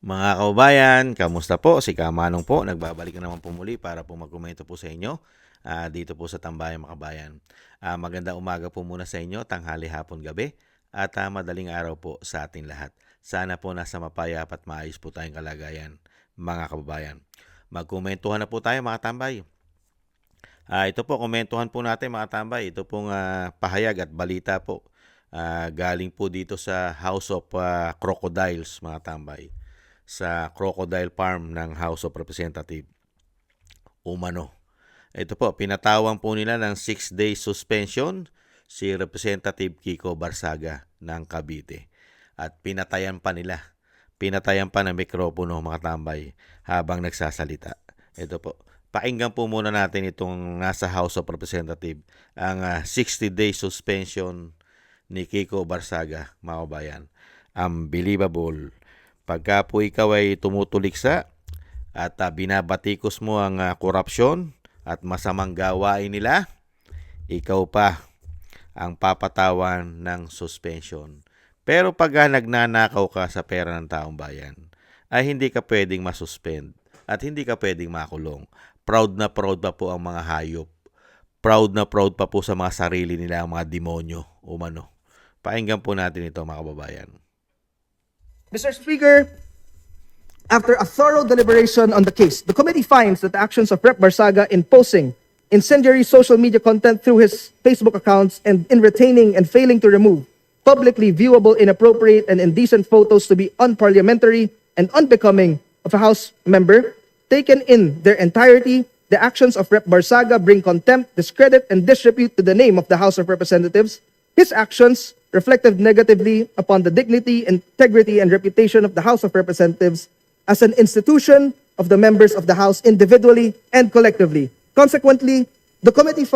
Mga kababayan, kamusta po? Si Kamanong po, nagbabalik na naman po muli para po magkomento po sa inyo dito po sa Tambayang Makabayan. Magandang umaga po muna sa inyo, tanghali, hapon, gabi at madaling araw po sa ating lahat. Sana po nasa mapayap at maayos po tayong kalagayan, mga kababayan. Magkomentuhan na po tayo mga tambay. Ito po, komentuhan po natin mga tambay. Ito pong pahayag at balita po. Galing po dito sa House of Crocodiles mga tambay, sa Crocodile Farm ng House of Representatives umano. Ito po, pinatawan po nila ng 6-day suspension si Representative Kiko Barsaga ng Cavite. At pinatayan pa nila. Pinatayan pa ng mikropono mga tambay habang nagsasalita. Ito po. Pakinggan po muna natin itong nasa House of Representatives, ang 60-day suspension ni Kiko Barsaga, mga kabayan. Unbelievable. Pagka po ikaw ay tumutuliksa at binabatikos mo ang korupsyon at masamang gawain nila, ikaw pa ang papatawan ng suspension. Pero pag nagnanakaw ka sa pera ng taong bayan, ay hindi ka pwedeng masuspend at hindi ka pwedeng makulong. Proud na proud pa po ang mga hayop. Proud na proud pa po sa mga sarili nila ang mga demonyo umano. Pakinggan po natin ito mga kababayan. Mr. Speaker, after a thorough deliberation on the case, the committee finds that the actions of Rep. Barsaga in posting incendiary social media content through his Facebook accounts and in retaining and failing to remove publicly viewable, inappropriate, and indecent photos to be unparliamentary and unbecoming of a House member, taken in their entirety, the actions of Rep. Barsaga bring contempt, discredit, and disrepute to the name of the House of Representatives. His actions reflected negatively upon the dignity, integrity, and reputation of the House of Representatives as an institution of the members of the House individually and collectively. Consequently, the committee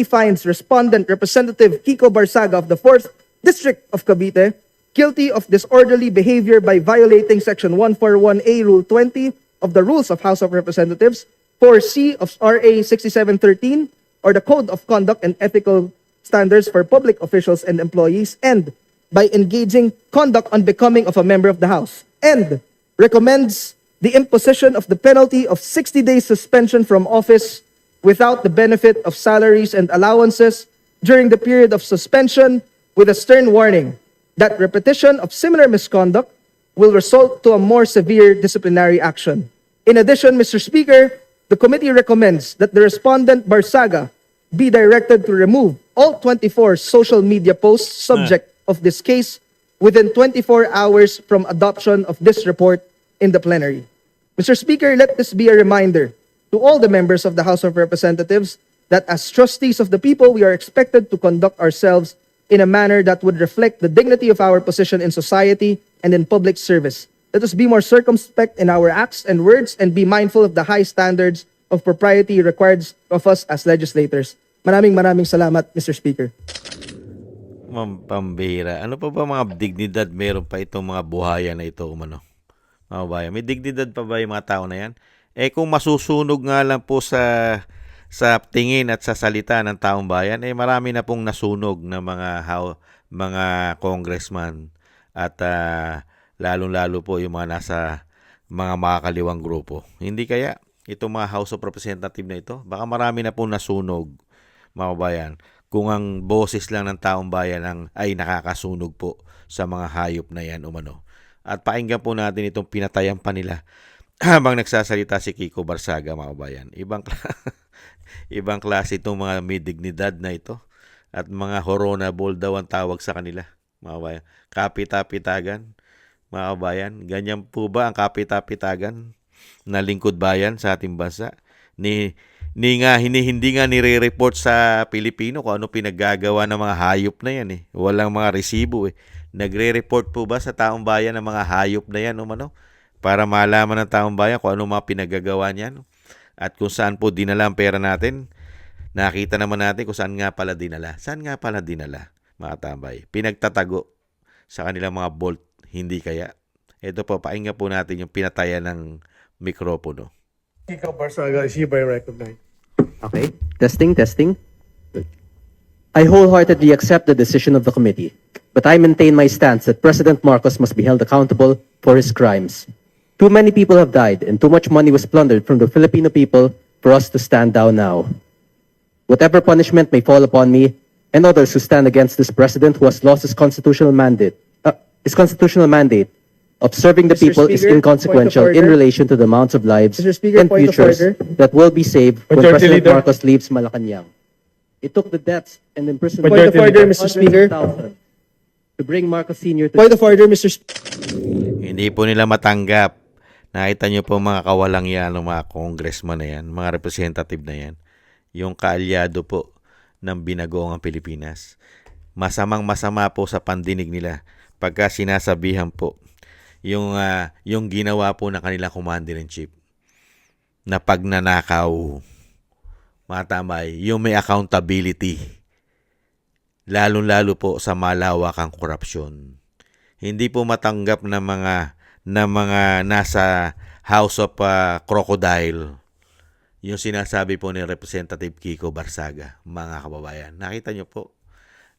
finds respondent Representative Kiko Barsaga of the 4th District of Cavite guilty of disorderly behavior by violating Section 141A, Rule 20 of the Rules of House of Representatives, 4C of RA 6713, or the Code of Conduct and Ethical Standards for Public Officials and Employees, and by engaging conduct unbecoming of a member of the House, and recommends the imposition of the penalty of 60 days suspension from office without the benefit of salaries and allowances during the period of suspension, with a stern warning that repetition of similar misconduct will result to a more severe disciplinary action. In addition, Mr. Speaker, the committee recommends that the respondent Barsaga be directed to remove all 24 social media posts subject of this case within 24 hours from adoption of this report in the plenary. Mr. Speaker, let this be a reminder to all the members of the House of Representatives that as trustees of the people, we are expected to conduct ourselves in a manner that would reflect the dignity of our position in society and in public service. Let us be more circumspect in our acts and words and be mindful of the high standards of propriety required of us as legislators. Maraming salamat, Mr. Speaker. Pambira. Ano pa ba mga dignidad meron pa itong mga buhaya na ito umano? Mga bayan, may dignidad pa ba yung mga tao na yan? Kung masusunog nga lang po sa tingin at sa salita ng taong bayan, marami na pong nasunog na mga congressman at lalong-lalo po yung mga nasa mga makakaliwang grupo. Hindi kaya itong mga House of Representatives na ito, baka marami na pong nasunog, mga bayan, kung ang boses lang ng taong bayan ay nakakasunog po sa mga hayop na yan umano. At pakinggan po natin itong pinatayan pa nila habang nagsasalita si Kiko Barsaga, mga bayan. Ibang klase itong mga may dignidad na ito. At mga honorable daw ang tawag sa kanila, mga bayan. Kapita-pitagan, mga kabayan. Ganyan po ba ang kapita-pitagan na lingkod bayan sa ating bansa? Hindi nga nire-report sa Pilipino kung ano pinaggagawa ng mga hayop na yan. Walang mga resibo. Nagre-report po ba sa taong bayan ng mga hayop na yan umano? Para malaman ng taong bayan kung ano mga pinaggagawa niyan. At kung saan po dinala ang pera natin, nakita naman natin kung saan nga pala dinala. Saan nga pala dinala, mga tambay? Pinagtatago sa kanilang mga bolt, hindi kaya. Ito po, pakinggan po natin yung pinatayan ng mikropono. Kiko Barsaga is hereby recognized. Okay. Testing. I wholeheartedly accept the decision of the committee. But I maintain my stance that President Marcos must be held accountable for his crimes. Too many people have died and too much money was plundered from the Filipino people for us to stand down now. Whatever punishment may fall upon me and others who stand against this president who has lost his constitutional mandate of serving the Mr. people is Speaker, inconsequential point of in order. relation to the amounts of lives Mr. Speaker, and point of futures order. that will be saved when Majority President Leader. Marcos leaves Malacanang. It took the deaths and imprisonment Point of Majority order, Leader. Mr. Speaker. to bring Marcos Sr. to Point of order, Mr. Hindi po nila matanggap. Nakita niyo po mga kawalang yan, mga congressman na yan, mga representative na yan. Yung kaalyado po ng binagoong Pilipinas. Masamang masama po sa pandinig nila pagka sinasabihan po yung ginawa po ng kanilang commander-in-chief na pagnanakaw, matamay, yung may accountability, lalong-lalo po sa malawakang korupsyon. Hindi po matanggap na mga nasa House of Crocodile yung sinasabi po ni Representative Kiko Barsaga, mga kababayan. Nakita niyo po,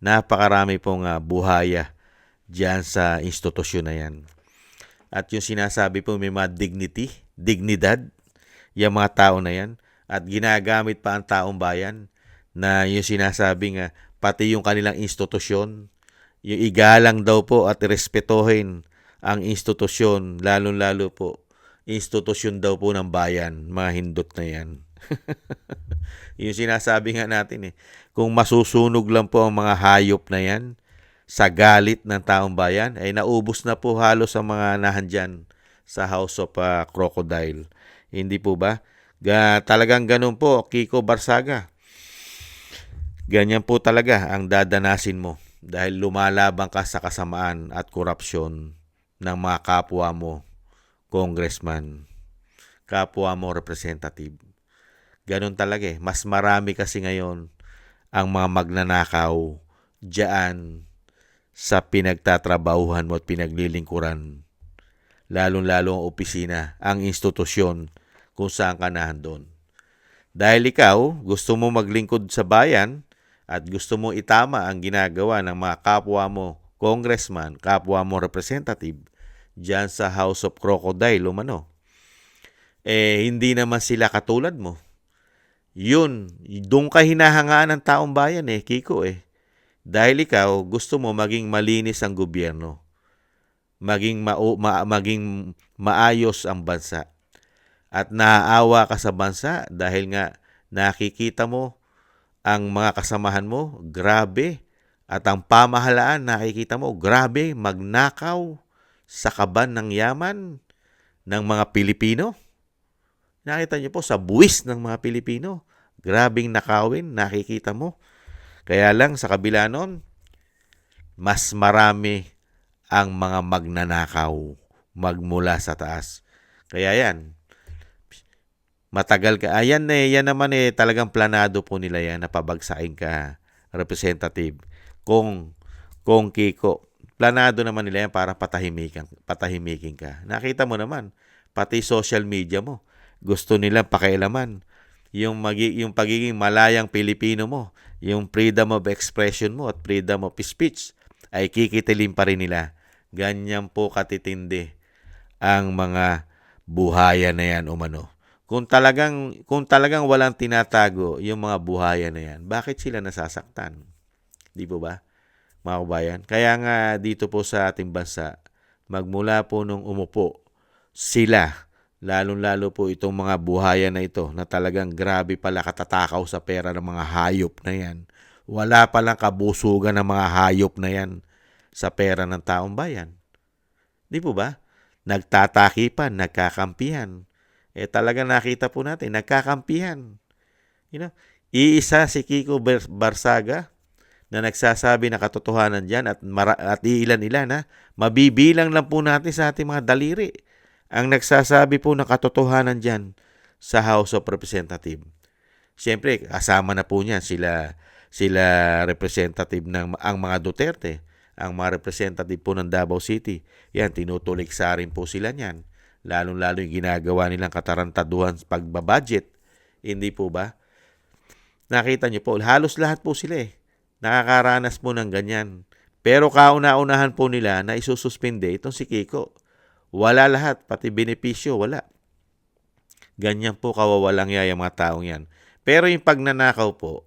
napakarami pong buhaya diyan sa institusyon na yan. At yung sinasabi po may mga dignidad, yung mga tao na yan. At ginagamit pa ang taong bayan na yung sinasabi nga, pati yung kanilang institusyon, yung igalang daw po at irespetohin ang institusyon, lalong-lalo po, institusyon daw po ng bayan, mga hindot na yan. Yung sinasabi nga natin kung masusunog lang po ang mga hayop na yan, sa galit ng taong bayan, ay naubos na po halos ang mga nahandyan sa House of Crocodile. Hindi po ba? Talagang ganun po, Kiko Barsaga. Ganyan po talaga ang dadanasin mo dahil lumalaban ka sa kasamaan at korupsyon ng mga kapwa mo, congressman, kapwa mo, representative. Ganun talaga. Mas marami kasi ngayon ang mga magnanakaw diyan sa pinagtatrabahuhan mo at pinaglilingkuran. Lalong-lalo ang opisina, ang institusyon kung saan ka nahandon. Dahil ikaw, gusto mo maglingkod sa bayan at gusto mo itama ang ginagawa ng mga kapwa mo, congressman, kapwa mo, representative, diyan sa House of Crocodile, umano. Hindi naman sila katulad mo. Yun, doon ka hinahangaan ng taong bayan Kiko Dahil ikaw, gusto mo maging malinis ang gobyerno. Maging maayos ang bansa. At naaawa ka sa bansa dahil nga nakikita mo ang mga kasamahan mo, grabe. At ang pamahalaan, nakikita mo, grabe, magnakaw sa kaban ng yaman ng mga Pilipino. Nakita niyo po sa buwis ng mga Pilipino. Grabing nakawin, nakikita mo. Kaya lang sa kabila nun, mas marami ang mga magnanakaw magmula sa taas. Kaya yan, matagal ka. Yan naman talagang planado po nila yan na pabagsakin ka, representative. Kung Kiko, planado naman nila yan para patahimikin ka. Nakita mo naman, pati social media mo, gusto nilang pakialaman yung pagiging malayang Pilipino mo, yung freedom of expression mo at freedom of speech ay kikitilin pa rin nila. Ganyan po katitindi ang mga buhaya na yan umano. Kung talagang walang tinatago yung mga buhaya na yan, bakit sila nasasaktan? Di po ba, mga kabayan? Kaya nga dito po sa ating bansa, magmula po nung umupo sila, lalong-lalo po itong mga buhaya na ito na talagang grabe pala katatakaw sa pera ng mga hayop na yan. Wala palang kabusugan ng mga hayop na yan sa pera ng taong bayan. Di po ba? Nagtatakipan, nagkakampihan. Talagang nakita po natin, nagkakampihan. Iisa si Kiko Barsaga na nagsasabi na katotohanan dyan at ilan-ilan mabibilang lang po natin sa ating mga daliri ang nagsasabi po ng katotohanan dyan sa House of Representatives. Siyempre, kasama na po niyan sila representative ang mga Duterte, ang mga representative po ng Davao City. Yan, tinutuliksa rin po sila niyan. Lalong-lalo yung ginagawa nilang katarantaduhan pagbabudget. Hindi po ba? Nakita niyo po, halos lahat po sila nakakaranas po ng ganyan. Pero kauna-unahan po nila na isususpinde itong si Kiko. Wala lahat, pati benepisyo, wala. Ganyan po kawawalang yaya mga taong yan. Pero yung pagnanakaw po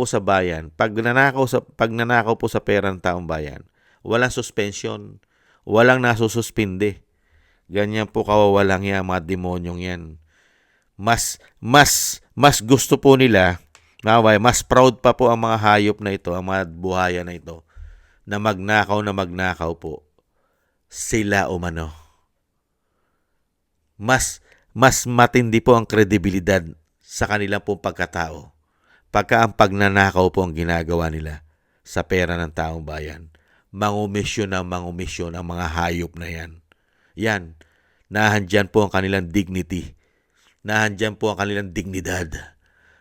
sa bayan, pagnanakaw po sa pera ng taong bayan, walang suspension, walang nasususpinde. Ganyan po kawawalang yan, mga demonyong yan. Mas gusto po nila, mas proud pa po ang mga hayop na ito, ang mga buhaya na ito, na magnakaw po. Sila umano. Mas matindi po ang kredibilidad sa kanilang pong pagkatao pagka ang pagnanakaw po ang ginagawa nila sa pera ng taong bayan. Mangumisyon ang mga hayop na yan. Yan, nahandyan po ang kanilang dignity. Nahandyan po ang kanilang dignidad.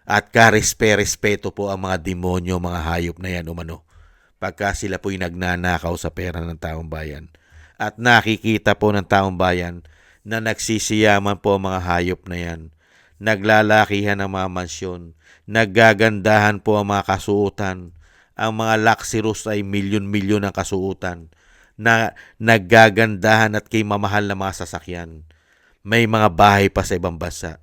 At karespeto po ang mga demonyo, mga hayop na yan umano. Pagka sila po'y nagnanakaw sa pera ng taong bayan. At nakikita po ng taong bayan na nagsisiyaman po ang mga hayop na yan. Naglalakihan ang mga mansyon. Naggagandahan po ang mga kasuotan. Ang mga luxurious ay milyon-milyon ang kasuotan. Naggagandahan at kay mamahal na mga sasakyan. May mga bahay pa sa ibang bansa.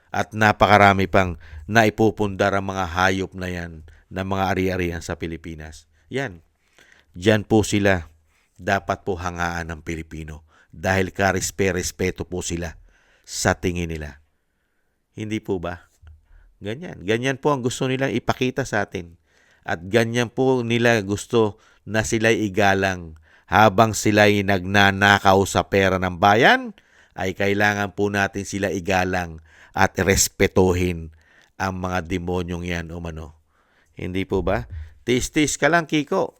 At napakarami pang naipupundar ang mga hayop na yan na mga ari-arian sa Pilipinas. Yan. Diyan po sila dapat po hangaan ng Pilipino dahil karespeto po sila sa tingin nila. Hindi po ba? Ganyan. Ganyan po ang gusto nilang ipakita sa atin. At ganyan po nila gusto na sila'y igalang habang sila'y nagnanakaw sa pera ng bayan, ay kailangan po natin sila igalang at respetuhin ang mga demonyong yan umano. Hindi po ba? Tis-tis ka lang, Kiko.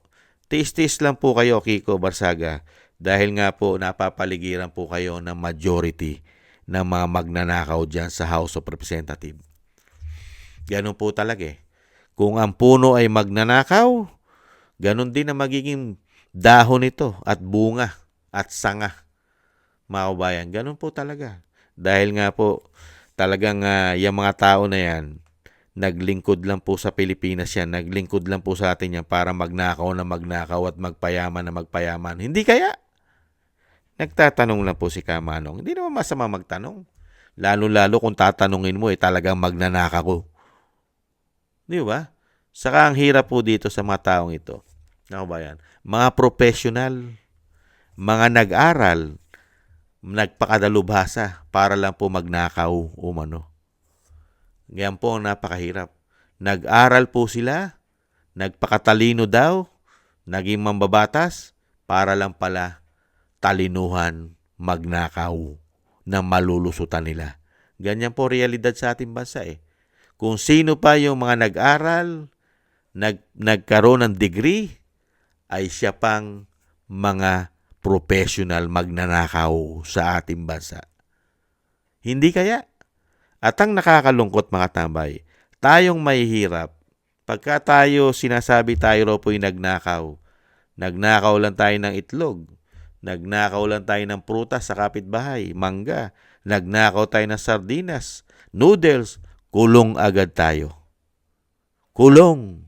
Tis-tis lang po kayo, Kiko Barsaga. Dahil nga po napapaligiran po kayo ng majority ng mga magnanakaw dyan sa House of Representatives. Ganun po talaga eh. Kung ang puno ay magnanakaw, ganun din ang magiging dahon nito at bunga at sanga. Mga kabayan, ganun po talaga. Dahil nga po, talagang yung mga tao na yan, naglingkod lang po sa Pilipinas yan, naglingkod lang po sa atin yan para magnakaw na magnakaw at magpayaman na magpayaman. Hindi kaya? Nagtatanong lang po si Kamanong. Hindi naman masama magtanong. Lalo-lalo kung tatanungin mo, talagang magnanaka ko. Di ba? Saka ang hirap po dito sa mga taong ito. Ano ba yan? Mga professional, mga nag-aral, nagpakadalubhasa para lang po magnakaw umano. Yan po ang napakahirap. Nag-aral po sila, nagpakatalino daw, naging mambabatas, para lang pala talinuhan, magnakaw na malulusutan nila. Ganyan po realidad sa ating bansa eh. Kung sino pa yung mga nag-aral, nagkaroon ng degree, ay siya pang mga professional magnanakaw sa ating bansa. Hindi kaya? At ang nakakalungkot mga tambay, tayong mahihirap, pagka tayo sinasabi tayo raw po'y nagnakaw lang tayo ng itlog, nagnakaw lang tayo ng prutas sa kapitbahay, mangga, nagnakaw tayo ng sardinas, noodles, kulong agad tayo. Kulong.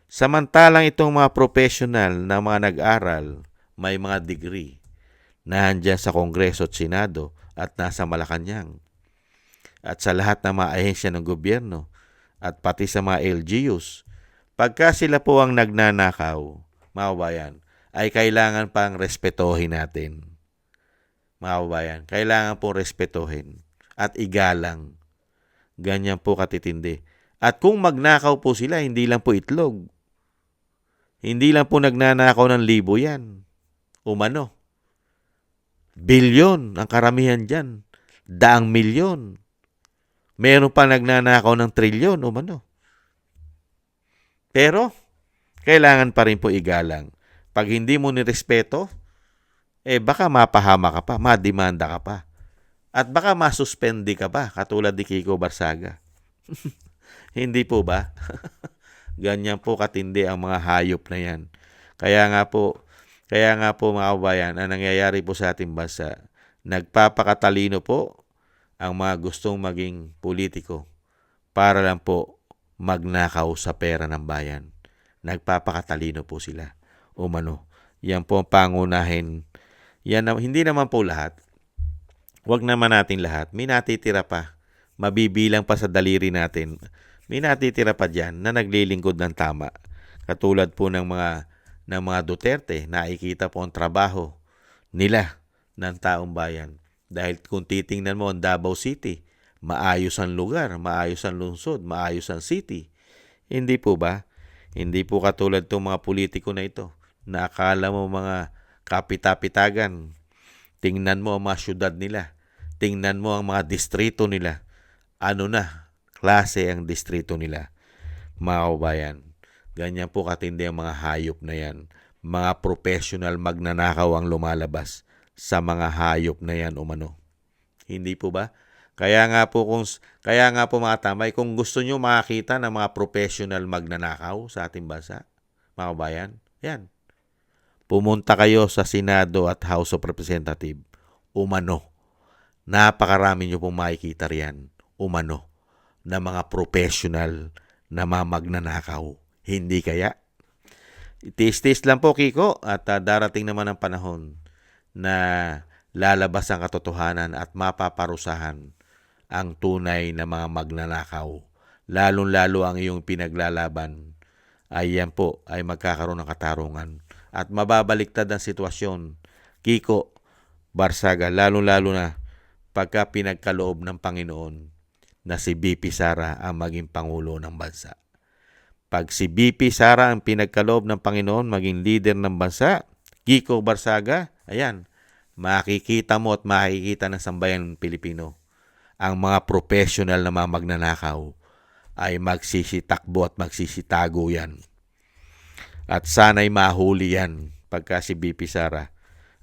Samantalang itong mga professional na mga nag-aral, may mga degree, nahandyan sa Kongreso at Senado at nasa Malacanang. At sa lahat ng mga ahensya ng gobyerno at pati sa mga LGUs, pagka sila po ang nagnanakaw, mga kabayan, ay kailangan pang respetohin natin. Mga kabayan, kailangan pong respetohin at igalang. Ganyan po katitindi. At kung magnakaw po sila, hindi lang po itlog. Hindi lang po nagnanakaw ng libo yan. Umano. Bilyon ang karamihan dyan. Daang milyon. Meron pa nagnanakaw ng trilyon. Umano. Pero, kailangan pa rin po igalang. Pag hindi mo nirespeto, baka mapahama ka pa, mademanda ka pa. At baka masuspende ka pa, katulad ni Kiko Barsaga. Hindi po ba? Ganyan po katindi ang mga hayop na yan. Kaya nga po mga kabayan, ang nangyayari po sa ating bansa, nagpapakatalino po ang mga gustong maging politiko para lang po magnakaw sa pera ng bayan. nagpapakatalino po sila. Umano, yan po ang pangunahin. Hindi naman po lahat. Huwag naman natin lahat. May natitira pa. Mabibilang pa sa daliri natin. May natitira pa dyan na naglilingkod ng tama. Katulad po ng mga Duterte, nakikita po ang trabaho nila ng taong bayan. Dahil kung titingnan mo ang Davao City, maayos ang lugar, maayos ang lungsod, maayos ang city. Hindi po ba? Hindi po katulad itong mga politiko na ito na akala mo mga kapitapitagan. Tingnan mo ang mga syudad nila. Tingnan mo ang mga distrito nila. Ano na klase ang distrito nila, mga kabayan. Ganyan po katindi ang mga hayop na yan. Mga professional magnanakaw ang lumalabas sa mga hayop na yan umano. Hindi po ba? Kaya nga po mga tambay, kung gusto nyo makakita ng mga professional magnanakaw sa ating bansa, mga kabayan, yan. Pumunta kayo sa Senado at House of Representatives. Umano. Napakarami nyo pong makikita riyan. Umano. Na mga professional na mga magnanakaw. Hindi kaya? Tis-tis lang po, Kiko, at darating naman ang panahon na lalabas ang katotohanan at mapaparusahan ang tunay na mga magnanakaw. Lalong-lalo ang iyong pinaglalaban ay yan po ay magkakaroon ng katarungan at mababaliktad ang sitwasyon. Kiko, Barsaga, lalong-lalo na pagka pinagkaloob ng Panginoon na si BP Sara ang maging Pangulo ng bansa. Pag si BP Sara ang pinagkaloob ng Panginoon maging leader ng bansa, Kiko Barsaga, ayan, makikita mo at makikita ng sambayan Pilipino ang mga professional na mga magnanakaw ay magsisitakbo at magsisitago yan. At sana'y mahuli yan pagka si BP Sara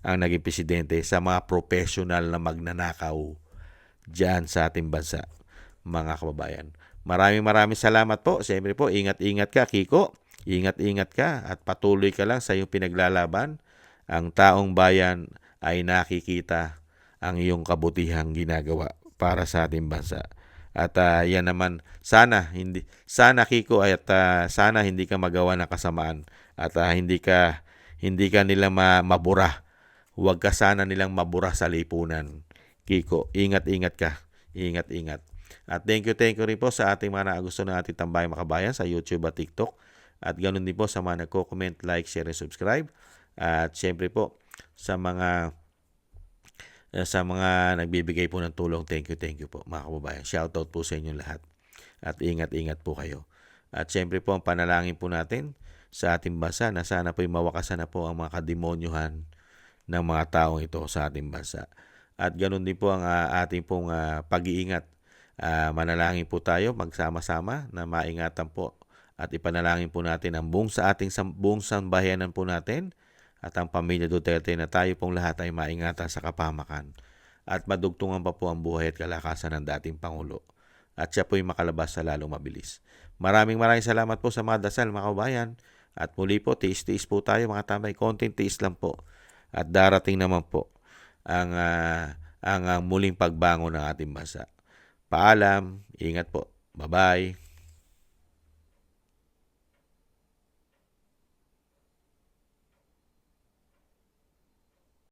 ang naging presidente sa mga professional na magnanakaw dyan sa ating bansa, mga kababayan. Maraming salamat po. Siyempre po, ingat-ingat ka, Kiko. Ingat-ingat ka at patuloy ka lang sa iyong pinaglalaban. Ang taong bayan ay nakikita ang iyong kabutihang ginagawa para sa ating bansa. At yan naman, sana Kiko, at sana hindi ka magawa ng kasamaan at hindi ka nila mabura. Huwag ka sana nilang mabura sa lipunan. Kiko, ingat-ingat ka. Ingat-ingat. At thank you rin po sa ating mga gusto ng ating Tambayang Makabayan sa YouTube at TikTok. At ganoon din po sa mga nagko-comment, like, share, and subscribe. At syempre po sa mga nagbibigay po ng tulong, thank you po mga kababayan. Shoutout po sa inyong lahat. At ingat-ingat po kayo. At syempre po ang panalangin po natin sa ating bansa na sana po mawakasan na po ang mga kademonyohan ng mga taong ito sa ating bansa. At ganoon din po ang ating pong pag-iingat. Manalangin po tayo magsama-sama na maingatan po at ipanalangin po natin ang buong sambayanan po natin at ang pamilya Duterte na tayo pong lahat ay maingatan sa kapahamakan at madugtungan pa po ang buhay at kalakasan ng dating Pangulo at siya po ay makalabas sa lalong mabilis. Maraming salamat po sa mga dasal, mga kabayan, at muli po tiis-tiis po tayo mga tambay, konting tiis lang po at darating naman po ang muling pagbangon ng ating bansa. Paalam, ingat po. Bye-bye.